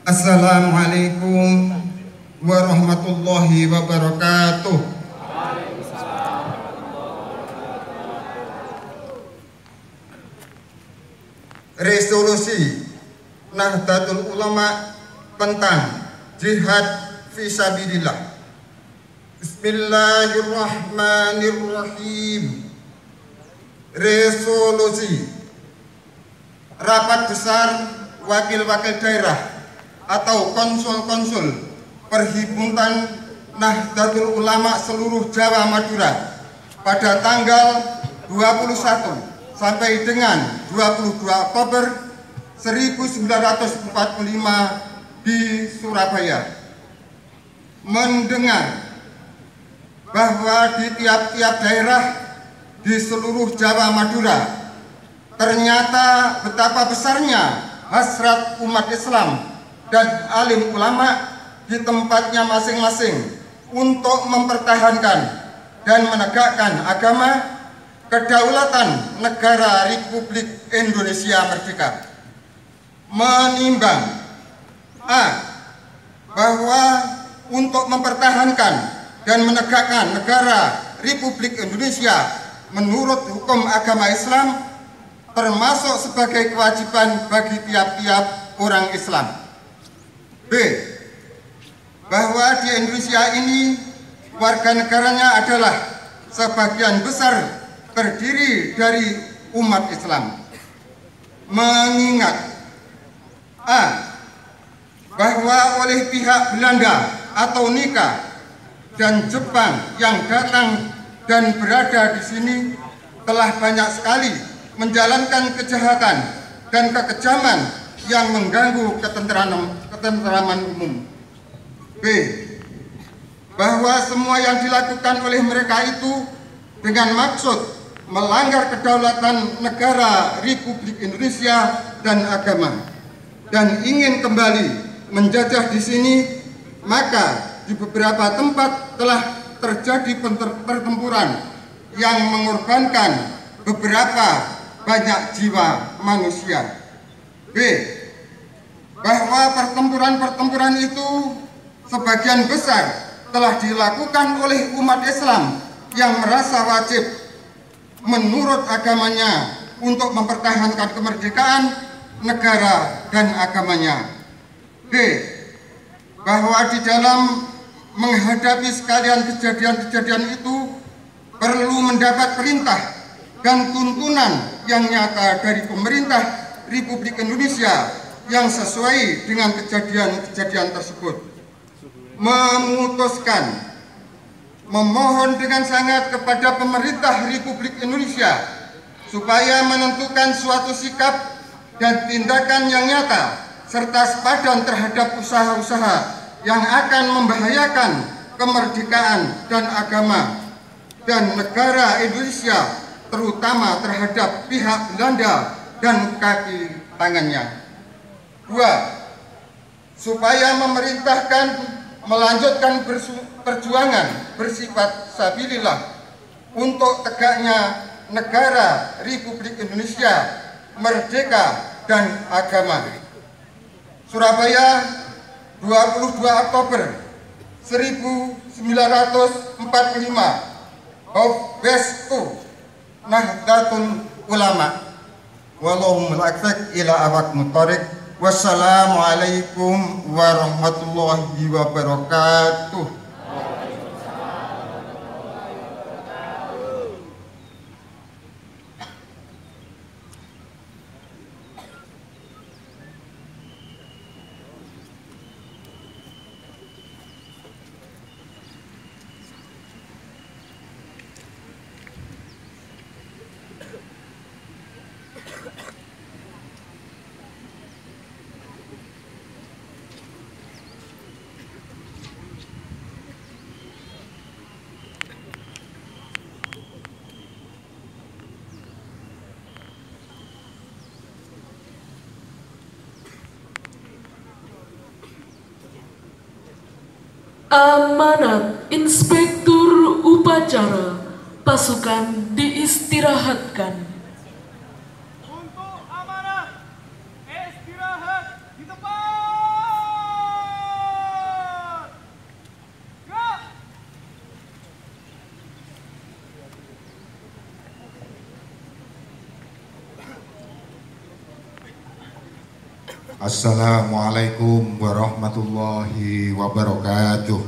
Assalamualaikum warahmatullahi wabarakatuh. Resolusi Nahdlatul Ulama tentang jihad fisabilillah. Bismillahirrahmanirrahim. Resolusi rapat besar wakil-wakil daerah atau konsul-konsul Perhimpunan Nahdlatul Ulama seluruh Jawa Madura pada tanggal 21 sampai dengan 22 Oktober 1945 di Surabaya mendengar bahwa di tiap-tiap daerah di seluruh Jawa Madura ternyata betapa besarnya hasrat umat Islam dan alim ulama di tempatnya masing-masing untuk mempertahankan dan menegakkan agama kedaulatan negara Republik Indonesia Merdeka. Menimbang bahwa untuk mempertahankan dan menegakkan negara Republik Indonesia menurut hukum agama Islam termasuk sebagai kewajiban bagi tiap-tiap orang Islam. B. Bahwa di Indonesia ini warga negaranya adalah sebagian besar terdiri dari umat Islam. Mengingat bahwa oleh pihak Belanda atau Nika dan Jepang yang datang dan berada di sini telah banyak sekali menjalankan kejahatan dan kekejaman yang mengganggu ketentraman umum. B. Bahwa semua yang dilakukan oleh mereka itu dengan maksud melanggar kedaulatan negara Republik Indonesia dan agama dan ingin kembali menjajah di sini, maka di beberapa tempat telah terjadi pertempuran yang mengorbankan beberapa banyak jiwa manusia. B. Bahwa pertempuran itu sebagian besar telah dilakukan oleh umat Islam yang merasa wajib menurut agamanya untuk mempertahankan kemerdekaan negara dan agamanya. D. Bahwa di dalam menghadapi sekalian kejadian-kejadian itu perlu mendapat perintah dan tuntunan yang nyata dari pemerintah Republik Indonesia yang sesuai dengan kejadian-kejadian tersebut. Memutuskan memohon dengan sangat kepada pemerintah Republik Indonesia supaya menentukan suatu sikap dan tindakan yang nyata serta sepadan terhadap usaha-usaha yang akan membahayakan kemerdekaan dan agama dan negara Indonesia, terutama terhadap pihak Belanda dan kaki tangannya. 2. Supaya memerintahkan melanjutkan perjuangan bersifat sabilillah untuk tegaknya negara Republik Indonesia merdeka dan agama. Surabaya, 22 Oktober 1945. Hofbestu Nahdlatul Ulama. Wallahumul aqsaq ila awak mutarik. Wassalamualaikum warahmatullahi wabarakatuh. Amanat Inspektur Upacara pasukan diistirahatkan. Untuk amanat, istirahat di tempat. Assalamualaikum warahmatullahi wabarakatuh.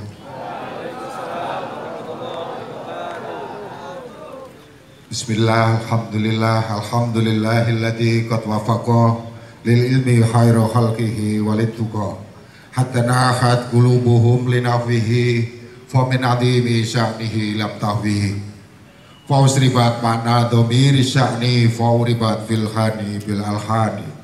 Bismillah, alhamdulillah, alhamdulillahilladzi qad wafaqa lil ilmi khairu khalqihi walituqa hatta nahat qulubuhum linafihi fa min adhimi sya'nihi lam tahwihi fa usribat ma'na dhamiri sya'ni fa uribat fil khani bil alhani.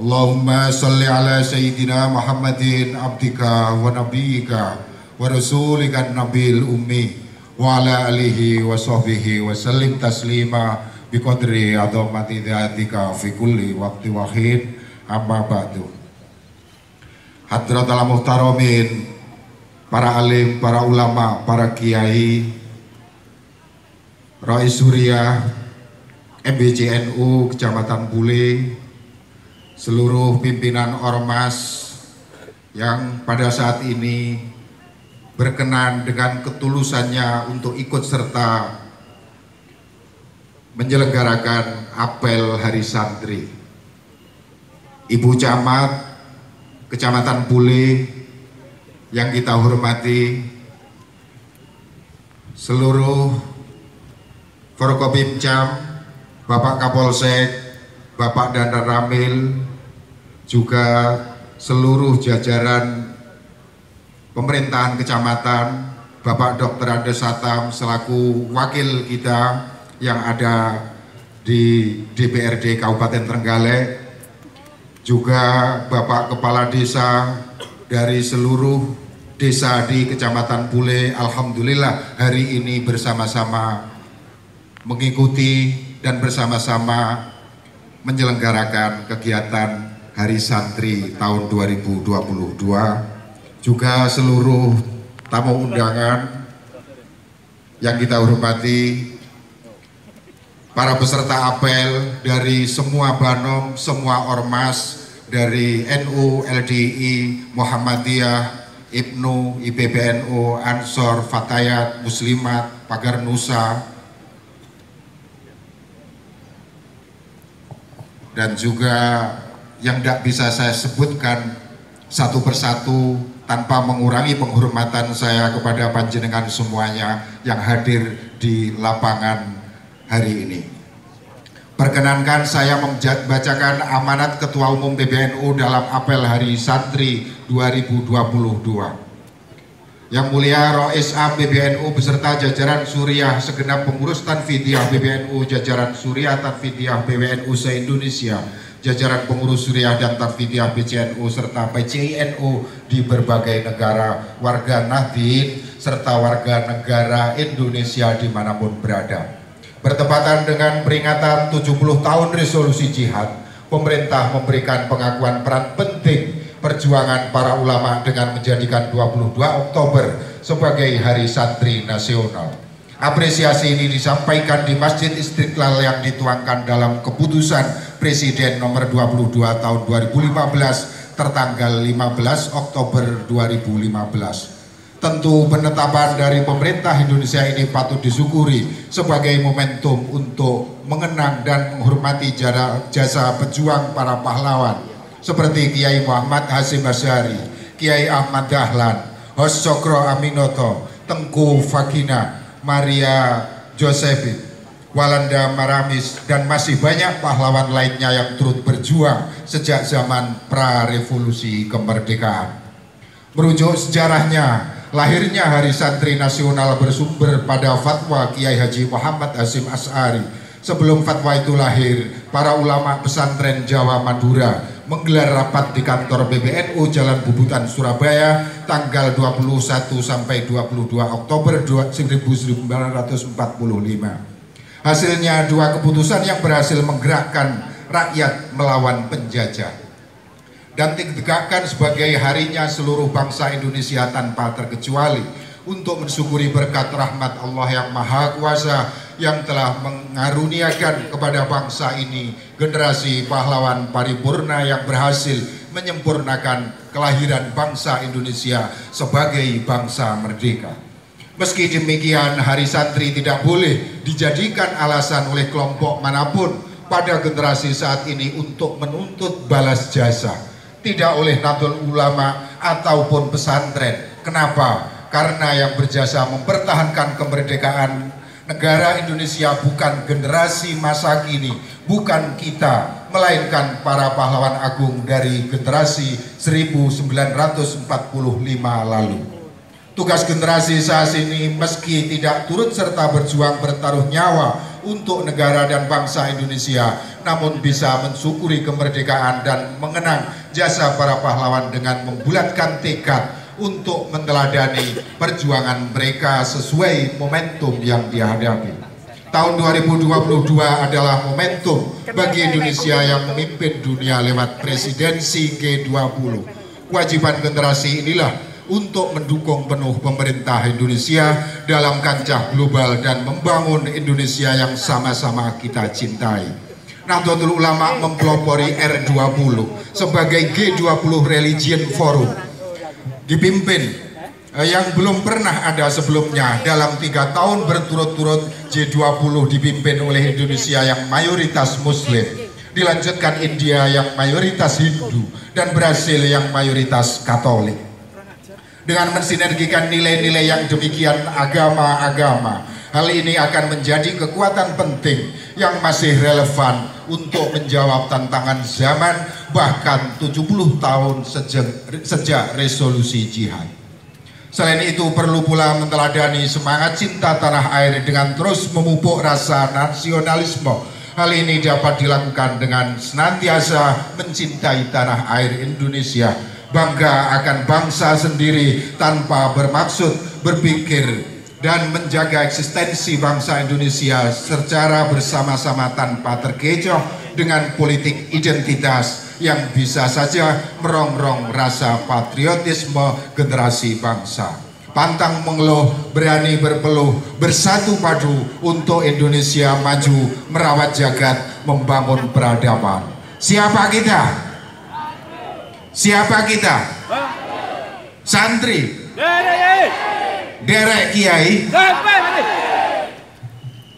Allahumma salli ala sayyidina Muhammadin abdika wa nabiyyika wa rasulika nabil ummi wa ala alihi wa sahbihi wa sallim taslima biqadri azamati dzatika fi kulli waqti wahid amma ba'du. Hadratal muhtaramin, para alim, para ulama, para kiai, Rais Suriah, MBCNU Kecamatan Bule, seluruh pimpinan ormas yang pada saat ini berkenan dengan ketulusannya untuk ikut serta menyelenggarakan apel Hari Santri. Ibu Camat Kecamatan Bule yang kita hormati, seluruh Forkopimcam, Bapak Kapolsek, Bapak Dandan Ramil, juga seluruh jajaran pemerintahan kecamatan, Bapak Dr. Andes Satam selaku wakil kita yang ada di DPRD Kabupaten Trenggalek, juga Bapak Kepala Desa dari seluruh desa di Kecamatan Bule. Alhamdulillah hari ini bersama-sama mengikuti dan bersama-sama menyelenggarakan kegiatan Hari Santri tahun 2022. Juga seluruh tamu undangan yang kita hormati, para peserta apel dari semua banom, semua ormas, dari NU, LDI, Muhammadiyah, IPNU, IPPNU, Ansor, Fatayat, Muslimat, Pagar Nusa, dan juga yang tidak bisa saya sebutkan satu persatu tanpa mengurangi penghormatan saya kepada panjenengan semuanya yang hadir di lapangan hari ini. Perkenankan saya membacakan amanat Ketua Umum PBNU dalam apel Hari Santri 2022. Yang Mulia Rais Am PBNU beserta jajaran Suriah, segenap pengurus Tanfidiyah PBNU, jajaran Suriah Tanfidiyah PBNU se-Indonesia, jajaran pengurus Suriah dan Tanfidiyah BCNU serta PCINU di berbagai negara, warga Nahdien serta warga negara Indonesia dimanapun berada. Bertepatan dengan peringatan 70 tahun resolusi jihad, pemerintah memberikan pengakuan peran penting perjuangan para ulama dengan menjadikan 22 Oktober sebagai Hari Santri Nasional. Apresiasi ini disampaikan di Masjid Istiqlal yang dituangkan dalam keputusan Presiden nomor 22 tahun 2015 tertanggal 15 Oktober 2015. Tentu penetapan dari pemerintah Indonesia ini patut disyukuri sebagai momentum untuk mengenang dan menghormati jasa pejuang para pahlawan seperti Kiai Muhammad Hasyim Asy'ari, Kiai Ahmad Dahlan, Hos Cokro Aminoto, Tengku Fakina, Maria Josephine, Walanda Maramis, dan masih banyak pahlawan lainnya yang turut berjuang sejak zaman pra-revolusi kemerdekaan. Merujuk sejarahnya, lahirnya Hari Santri Nasional bersumber pada fatwa Kiai Haji Muhammad Hasyim Asy'ari. Sebelum fatwa itu lahir, para ulama pesantren Jawa Madura menggelar rapat di kantor PBNU Jalan Bubutan Surabaya tanggal 21 sampai 22 Oktober 1945. Hasilnya dua keputusan yang berhasil menggerakkan rakyat melawan penjajah dan ditegakkan sebagai harinya seluruh bangsa Indonesia tanpa terkecuali untuk mensyukuri berkat rahmat Allah yang Maha Kuasa yang telah mengaruniakan kepada bangsa ini generasi pahlawan paripurna yang berhasil menyempurnakan kelahiran bangsa Indonesia sebagai bangsa merdeka. Meski demikian, Hari Santri tidak boleh dijadikan alasan oleh kelompok manapun pada generasi saat ini untuk menuntut balas jasa. tidak oleh Nahdlatul Ulama ataupun pesantren. Kenapa? Karena yang berjasa mempertahankan kemerdekaan negara Indonesia bukan generasi masa kini, bukan kita, melainkan para pahlawan agung dari generasi 1945 lalu. Tugas generasi saat ini meski tidak turut serta berjuang bertaruh nyawa untuk negara dan bangsa Indonesia, namun bisa mensyukuri kemerdekaan dan mengenang jasa para pahlawan dengan membulatkan tekad untuk meneladani perjuangan mereka sesuai momentum yang dihadapi. Tahun 2022 adalah momentum bagi Indonesia yang memimpin dunia lewat presidensi G20. Kewajiban generasi inilah untuk mendukung penuh pemerintah Indonesia dalam kancah global dan membangun Indonesia yang sama-sama kita cintai. Nahdlatul Ulama mempelopori R20 sebagai G20 Religion Forum, dipimpin yang belum pernah ada sebelumnya. Dalam 3 tahun berturut-turut G20 dipimpin oleh Indonesia yang mayoritas Muslim, dilanjutkan India yang mayoritas Hindu, dan Brasil yang mayoritas Katolik. Dengan mensinergikan nilai-nilai yang demikian agama-agama, hal ini akan menjadi kekuatan penting yang masih relevan untuk menjawab tantangan zaman bahkan 70 tahun sejak resolusi jihad. Selain itu perlu pula meneladani semangat cinta tanah air dengan terus memupuk rasa nasionalisme. Hal ini dapat dilakukan dengan senantiasa mencintai tanah air Indonesia, bangga akan bangsa sendiri tanpa bermaksud berpikir dan menjaga eksistensi bangsa Indonesia secara bersama-sama tanpa terkecoh dengan politik identitas yang bisa saja merongrong rasa patriotisme generasi bangsa. Pantang mengeluh, berani berpeluh, bersatu padu untuk Indonesia maju, merawat jagat, membangun peradaban. Siapa kita? Siapa kita? Santri. Derek Kiai.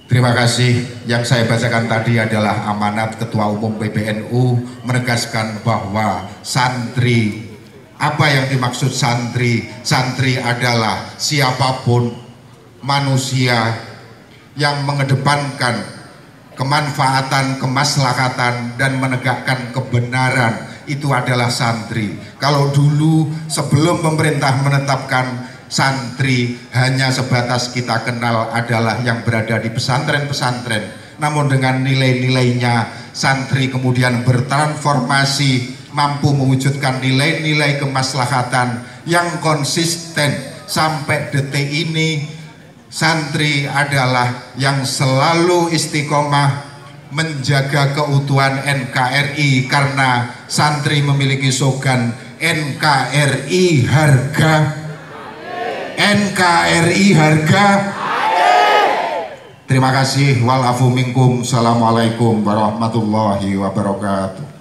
Terima kasih. Yang saya bacakan tadi adalah amanat Ketua Umum PBNU menegaskan bahwa santri, apa yang dimaksud santri? Santri adalah siapapun manusia yang mengedepankan kemanfaatan, kemaslahatan, dan menegakkan kebenaran, itu adalah santri. Kalau dulu sebelum pemerintah menetapkan santri hanya sebatas kita kenal adalah yang berada di pesantren-pesantren, namun dengan nilai-nilainya santri kemudian bertransformasi, mampu mewujudkan nilai-nilai kemaslahatan yang konsisten sampai detik ini. Santri adalah yang selalu istiqomah menjaga keutuhan NKRI, karena santri memiliki slogan NKRI harga, NKRI harga. Terima kasih. Wal afu minkum. Assalamualaikum warahmatullahi wabarakatuh.